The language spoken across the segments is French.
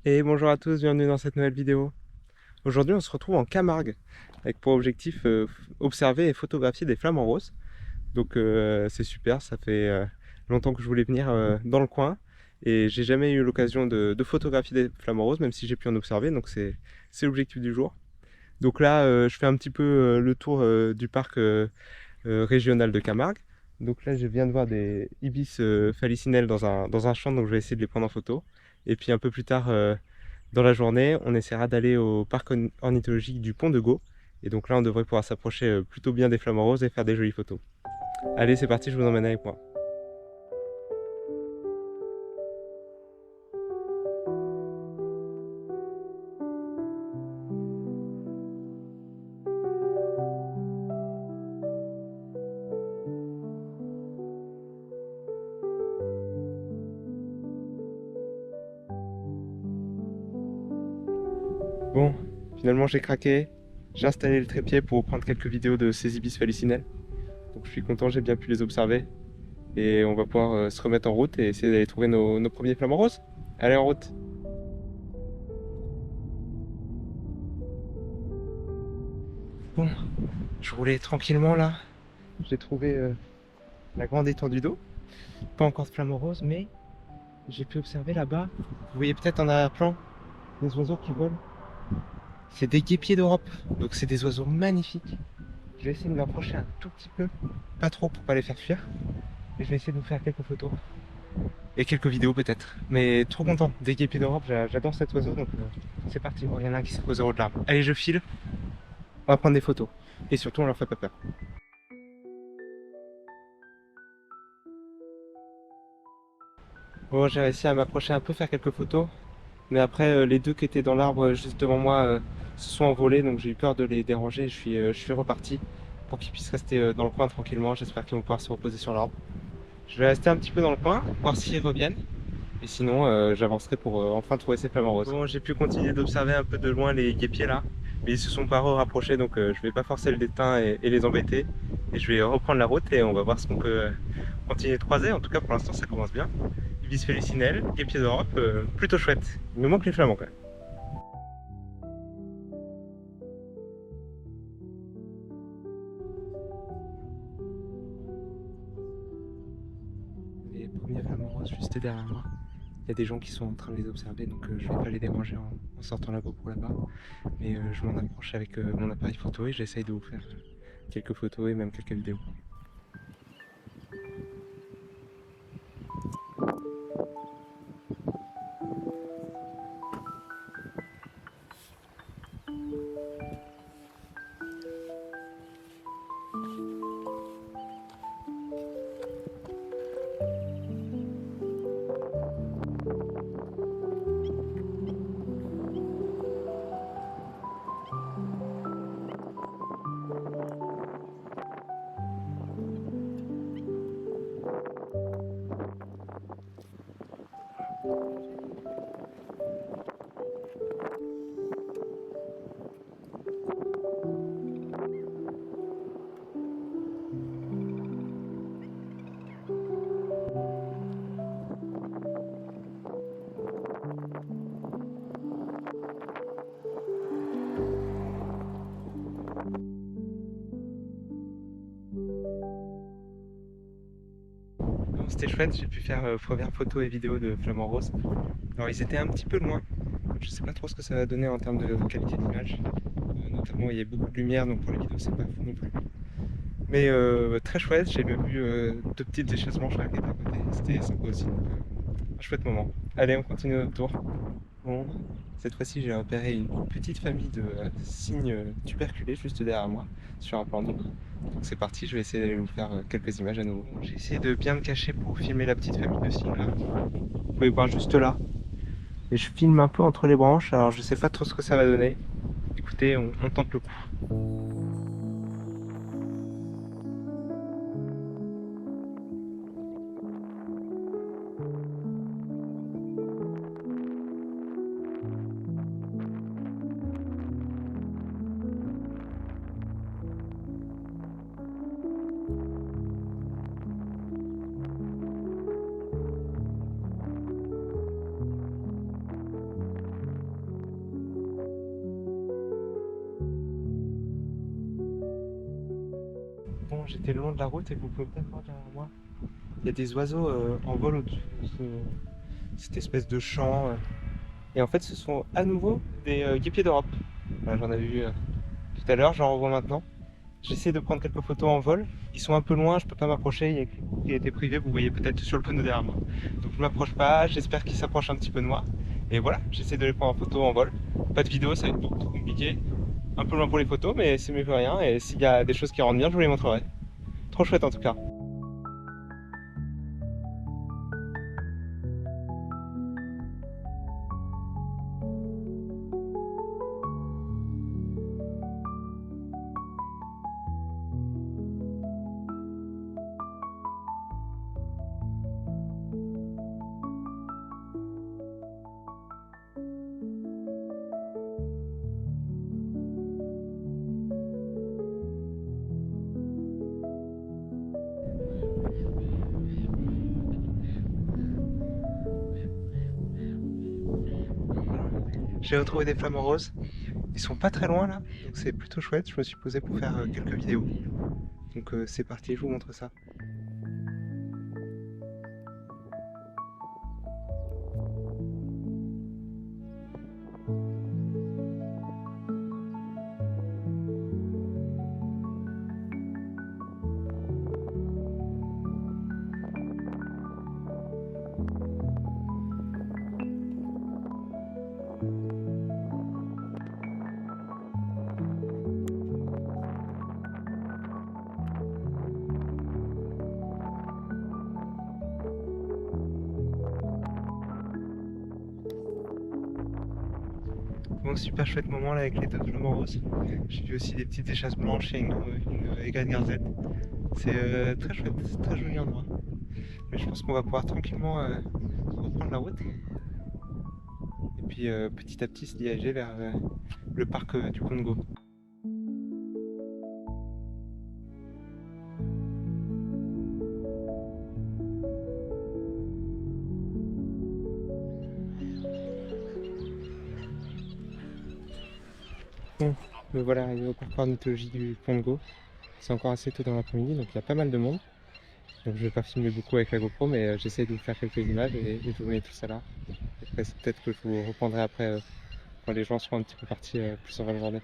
Et bonjour à tous, bienvenue dans cette nouvelle vidéo. Aujourd'hui on se retrouve en Camargue avec pour objectif observer et photographier des flamants roses. Donc c'est super, ça fait longtemps que je voulais venir dans le coin et j'ai jamais eu l'occasion de photographier des flamants roses, même si j'ai pu en observer, donc c'est l'objectif du jour. Donc là je fais un petit peu le tour du parc régional de Camargue. Donc là je viens de voir des ibis phallicinelles dans un champ, donc je vais essayer de les prendre en photo. Et puis un peu plus tard dans la journée, on essaiera d'aller au parc ornithologique du Pont de Gau. Et donc là, on devrait pouvoir s'approcher plutôt bien des flamants roses et faire des jolies photos. Allez, c'est parti, je vous emmène avec moi. Bon, finalement j'ai craqué. J'ai installé le trépied pour prendre quelques vidéos de ces ibis phallicinelles. Donc je suis content, j'ai bien pu les observer. Et on va pouvoir se remettre en route et essayer d'aller trouver nos premiers flamants roses. Allez, en route. Bon, je roulais tranquillement là. J'ai trouvé la grande étendue d'eau. Pas encore de flamants roses, mais j'ai pu observer là-bas. Vous voyez peut-être en arrière-plan des oiseaux qui volent. C'est des guépiers d'Europe, donc c'est des oiseaux magnifiques. Je vais essayer de m'approcher un tout petit peu, pas trop pour pas les faire fuir. Et je vais essayer de vous faire quelques photos et quelques vidéos peut-être. Mais trop content des guépiers d'Europe, j'adore cet oiseau, donc c'est parti. Oh, il y en a un qui s'est posé au haut de l'arbre. Allez, je file, on va prendre des photos. Et surtout, on leur fait pas peur. Bon, j'ai réussi à m'approcher un peu, faire quelques photos. Mais après, les deux qui étaient dans l'arbre juste devant moi se sont envolés, donc j'ai eu peur de les déranger. Je suis reparti pour qu'ils puissent rester dans le coin tranquillement. J'espère qu'ils vont pouvoir se reposer sur l'arbre. Je vais rester un petit peu dans le coin, voir s'ils reviennent. Et sinon, j'avancerai pour enfin trouver ces flamants roses. Bon, j'ai pu continuer d'observer un peu de loin les guépiers là, mais ils se sont pas rapprochés, donc je vais pas forcer le destin et les embêter. Et je vais reprendre la route et on va voir ce qu'on peut continuer de croiser. En tout cas, pour l'instant, ça commence bien. Ibis felicinelle, guépier d'Europe, plutôt chouette. Il nous manque les flamands quand même. Les premiers flamants roses juste derrière moi. Il y a des gens qui sont en train de les observer, donc je vais pas les déranger en sortant la GoPro là-bas. Mais je m'en approche avec mon appareil photo et j'essaye de vous faire quelques photos et même quelques vidéos. Bon, c'était chouette, j'ai pu faire première photo et vidéo de Flamand Rose. Alors ils étaient un petit peu loin, je sais pas trop ce que ça va donner en termes de qualité d'image. Notamment il y a beaucoup de lumière, donc pour les vidéos c'est pas fou non plus. Mais très chouette, j'ai même vu deux petites échasses blanches qui étaient à côté, c'était sympa aussi. Donc, un chouette moment. Allez, on continue notre tour. Bon, cette fois-ci j'ai repéré une petite famille de cygnes tuberculés juste derrière moi, sur un plan d'eau. Donc c'est parti, je vais essayer d'aller vous faire quelques images à nouveau. J'ai essayé de bien me cacher pour filmer la petite famille de cygnes là. Vous pouvez voir juste là. Et je filme un peu entre les branches, alors je sais pas trop ce que ça va donner. Écoutez, on tente le coup. j'étais le long de la route et vous pouvez peut-être voir derrière moi. Il y a des oiseaux en vol au-dessus de cette espèce de champ. Et en fait, ce sont à nouveau des guépiers d'Europe. Voilà, j'en avais vu tout à l'heure, j'en revois maintenant. J'essaie de prendre quelques photos en vol. Ils sont un peu loin, je peux pas m'approcher. Il y a écrit propriété privée, vous voyez peut-être sur le panneau derrière moi. Donc je m'approche pas, j'espère qu'ils s'approchent un petit peu de moi. Et voilà, j'essaie de les prendre en photo en vol. Pas de vidéo, ça va être beaucoup trop compliqué. Un peu loin pour les photos, mais c'est mieux que rien. Et s'il y a des choses qui rendent bien, je vous les montrerai. Trop chouette en tout cas. J'ai retrouvé des flamants roses. Ils sont pas très loin là, donc c'est plutôt chouette. Je me suis posé pour faire quelques vidéos. Donc c'est parti, je vous montre ça. Bon, super chouette moment là avec les deux flamants roses. J'ai vu aussi des petites échasses blanches et une aigrette gardette. C'est très chouette, c'est très joli endroit. Mais je pense qu'on va pouvoir tranquillement reprendre la route et puis petit à petit se diriger vers le parc du Congo. Bon, me voilà arrivé au parc ornithologique du Congo. C'est encore assez tôt dans l'après-midi, donc il y a pas mal de monde. Donc je vais pas filmer beaucoup avec la GoPro, mais j'essaie de vous faire quelques images et je vous mets tout ça là. Après, c'est peut-être que je vous reprendrai après quand les gens seront un petit peu partis plus en fin de journée.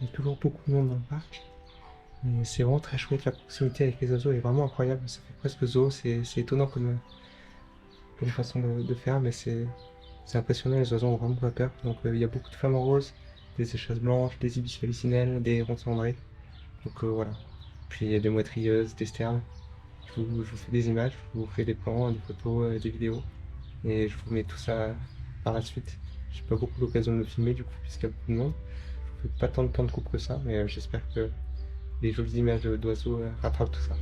Il y a toujours beaucoup de monde dans le parc. Mais c'est vraiment très chouette, la proximité avec les oiseaux est vraiment incroyable. Ça fait presque zoo, c'est étonnant comme façon de faire, mais c'est impressionnant, les oiseaux ont vraiment pas peur. Donc il y a beaucoup de flamants roses, des échasses blanches, des ibis hallucinelles, des ronces cendrées. Donc voilà. Puis il y a des mouettes rieuses, des sternes. Je vous fais des images, je vous fais des plans, des photos, des vidéos. Et je vous mets tout ça par la suite. J'ai pas beaucoup l'occasion de le filmer du coup, puisqu'il y a beaucoup de monde. Je fais pas tant de temps de coupe que ça, mais j'espère que les jolies images d'oiseaux rattrapent tout ça.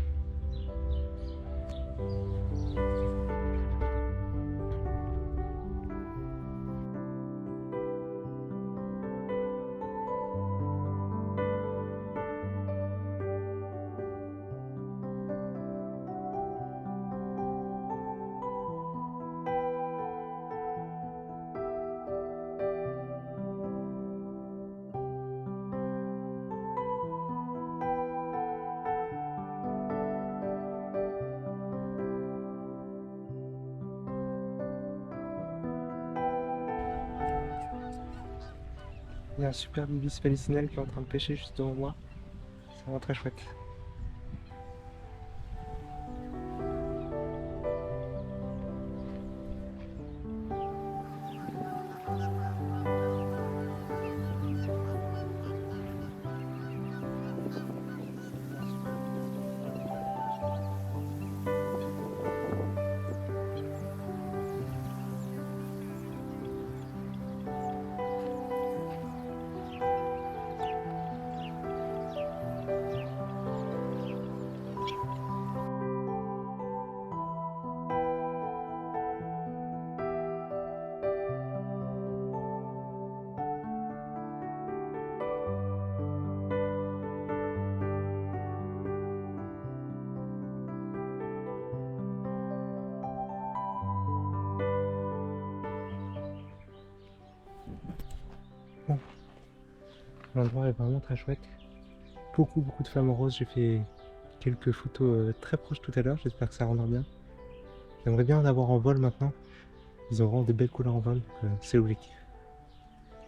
Il y a un super ibis hallucinelle qui est en train de pêcher juste devant moi. C'est vraiment très chouette. Bon, l'endroit est vraiment très chouette. Beaucoup de flamants roses. J'ai fait quelques photos très proches tout à l'heure. J'espère que ça rendra bien. J'aimerais bien en avoir en vol maintenant. Ils ont vraiment des belles couleurs en vol, donc c'est l'objectif.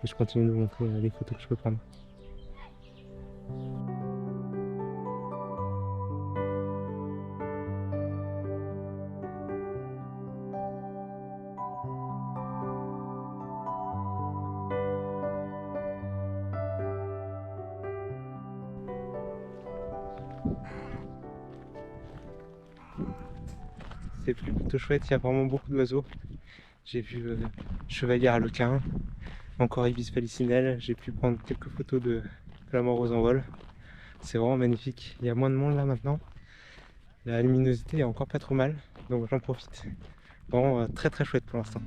Et je continue de vous montrer les photos que je peux prendre. C'est plutôt chouette, il y a vraiment beaucoup d'oiseaux. J'ai vu chevalier arlequin, encore ibis phallicinelle. J'ai pu prendre quelques photos de flamants roses en vol. C'est vraiment magnifique. Il y a moins de monde là maintenant. La luminosité est encore pas trop mal, donc j'en profite. Vraiment très chouette pour l'instant.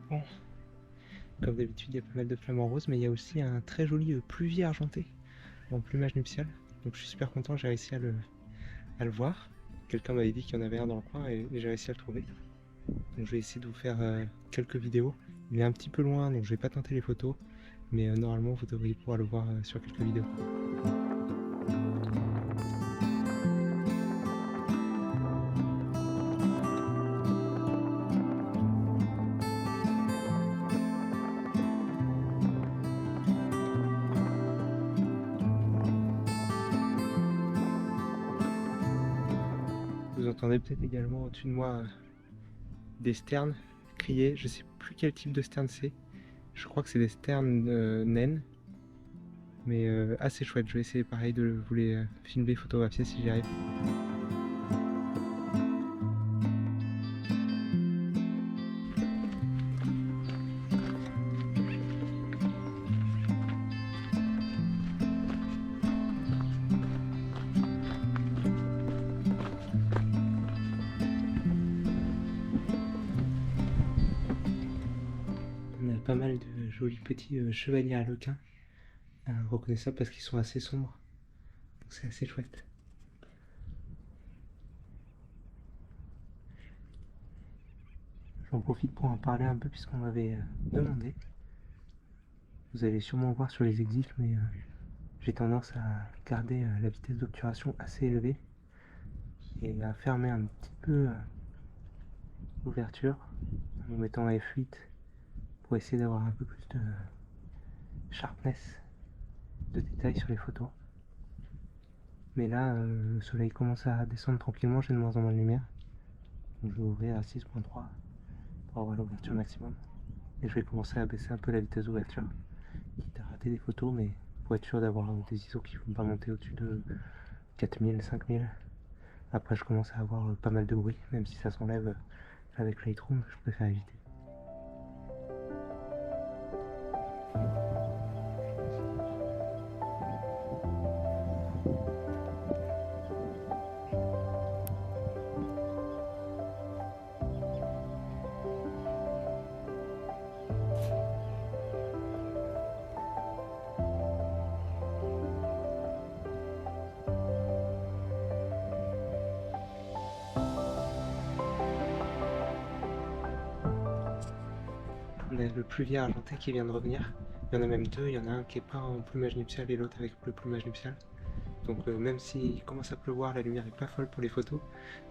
Bon, comme d'habitude, il y a pas mal de flamants roses, mais il y a aussi un très joli pluvier argenté en plumage nuptial. Donc je suis super content, j'ai réussi à le voir. Quelqu'un m'avait dit qu'il y en avait un dans le coin et j'ai réussi à le trouver. Donc je vais essayer de vous faire quelques vidéos. Il est un petit peu loin, donc je vais pas tenter les photos, mais normalement vous devriez pouvoir le voir sur quelques vidéos. Vous entendez peut-être également au-dessus de moi des sternes crier. Je sais plus quel type de sterne c'est. Je crois que c'est des sternes naines. Mais assez chouette. Je vais essayer pareil de vous les filmer, photographier si j'y arrive. jolis petits chevaliers harlequins, reconnaissables parce qu'ils sont assez sombres. Donc c'est assez chouette. J'en profite pour en parler un peu puisqu'on m'avait demandé. Vous allez sûrement voir sur les exifs, mais j'ai tendance à garder la vitesse d'obturation assez élevée et à fermer un petit peu l'ouverture en mettant F8 pour essayer d'avoir un peu plus de sharpness, de détails sur les photos. Mais là, le soleil commence à descendre tranquillement, j'ai de moins en moins de lumière. Donc je vais ouvrir à 6.3 pour avoir l'ouverture maximum. Et je vais commencer à baisser un peu la vitesse d'ouverture. Quitte à rater des photos, mais pour être sûr d'avoir des ISO qui ne vont pas monter au-dessus de 4000, 5000. Après je commence à avoir pas mal de bruit, même si ça s'enlève avec Lightroom, je préfère éviter. On a le pluvier argenté qui vient de revenir. Il y en a même deux, il y en a un qui est pas en plumage nuptial et l'autre avec le plumage nuptial. Donc même s'il commence à pleuvoir, la lumière est pas folle pour les photos,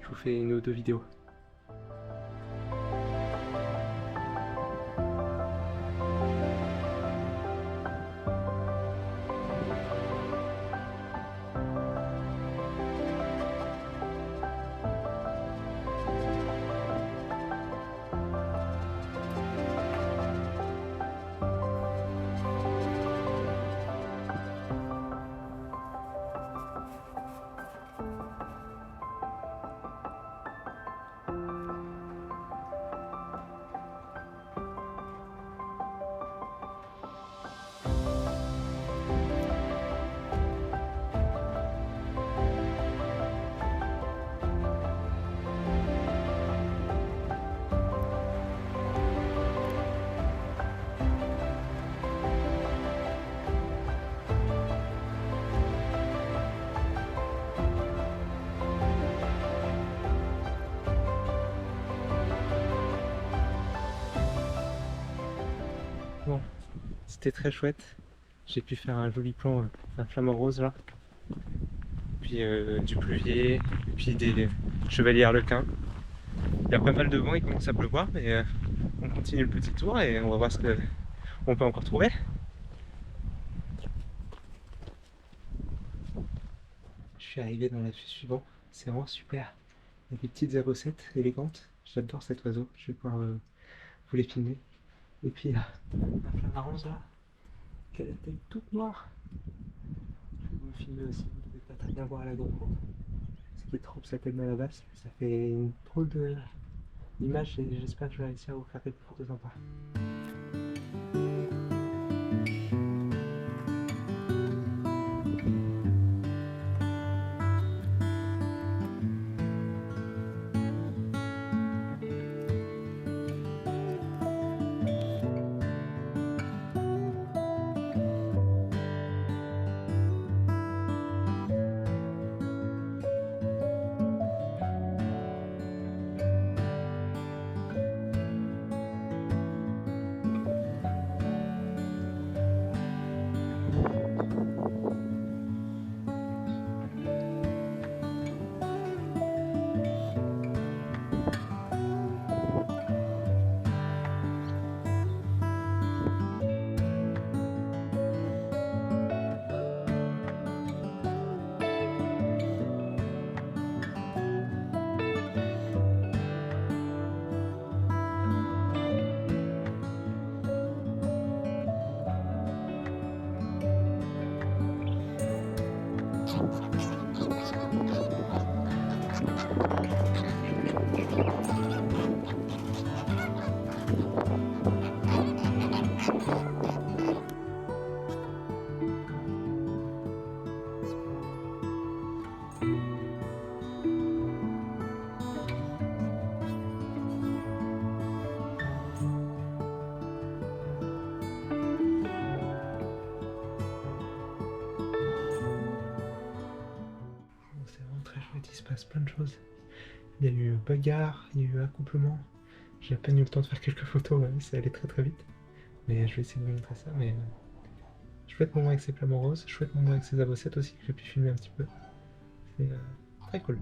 je vous fais une ou deux vidéos. Bon, c'était très chouette. J'ai pu faire un joli plan d'un flamant rose là. Puis du pluvier, et puis des chevaliers harlequins. Il y a pas mal de vent, il commence à pleuvoir, mais on continue le petit tour et on va voir ce qu'on peut encore trouver. Je suis arrivé dans la vue suivante, c'est vraiment super. Il y a des petites 07 élégantes, j'adore cet oiseau, je vais pouvoir vous les filmer. Et puis un flamant rose là, qui a la tête toute noire. Je vais vous le filmer aussi, vous devez pas très bien voir à la GoPro. Ce qui trompe sa tête à la basse, ça fait une drôle d'image et j'espère que je vais réussir à vous faire quelques photos sympas. passe plein de choses. Il y a eu bagarre, il y a eu accouplement. J'ai à peine eu le temps de faire quelques photos, ouais, c'est allé très très vite. Mais je vais essayer de vous montrer ça. Mais chouette moment avec ces flamants roses, chouette moment avec ces avocets aussi que j'ai pu filmer un petit peu. C'est très cool.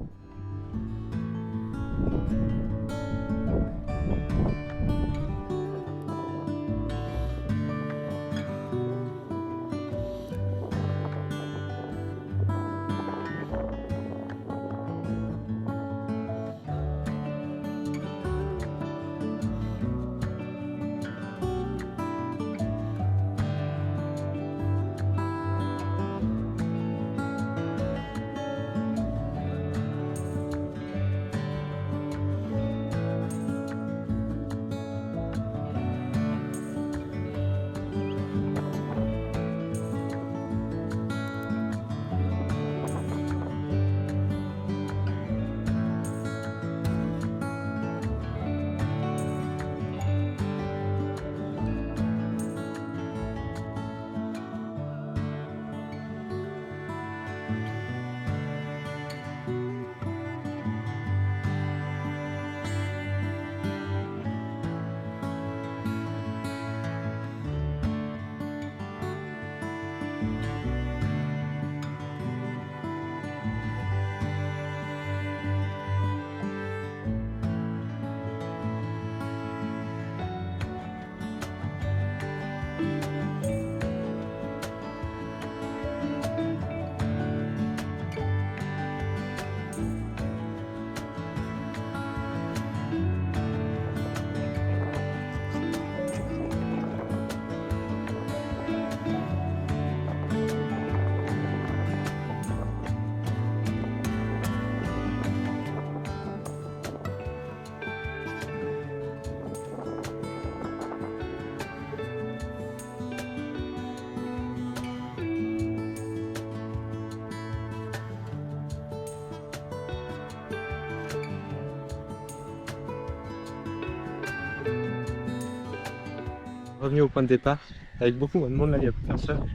Revenu au point de départ, avec beaucoup moins de monde là, il n'y a plus personne.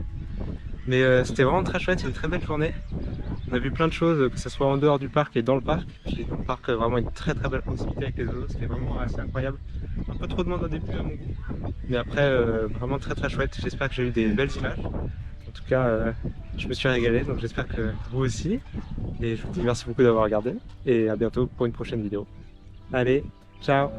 Mais c'était vraiment très chouette, c'est une très belle journée. On a vu plein de choses, que ce soit en dehors du parc et dans le parc. Puis dans le parc, vraiment une très très belle proximité avec les oiseaux, c'était vraiment assez incroyable. Un peu trop de monde au début à mon goût, mais après vraiment très très chouette. J'espère que j'ai eu des belles images. En tout cas, je me suis régalé, donc j'espère que vous aussi. Et je vous dis merci beaucoup d'avoir regardé et à bientôt pour une prochaine vidéo. Allez, ciao!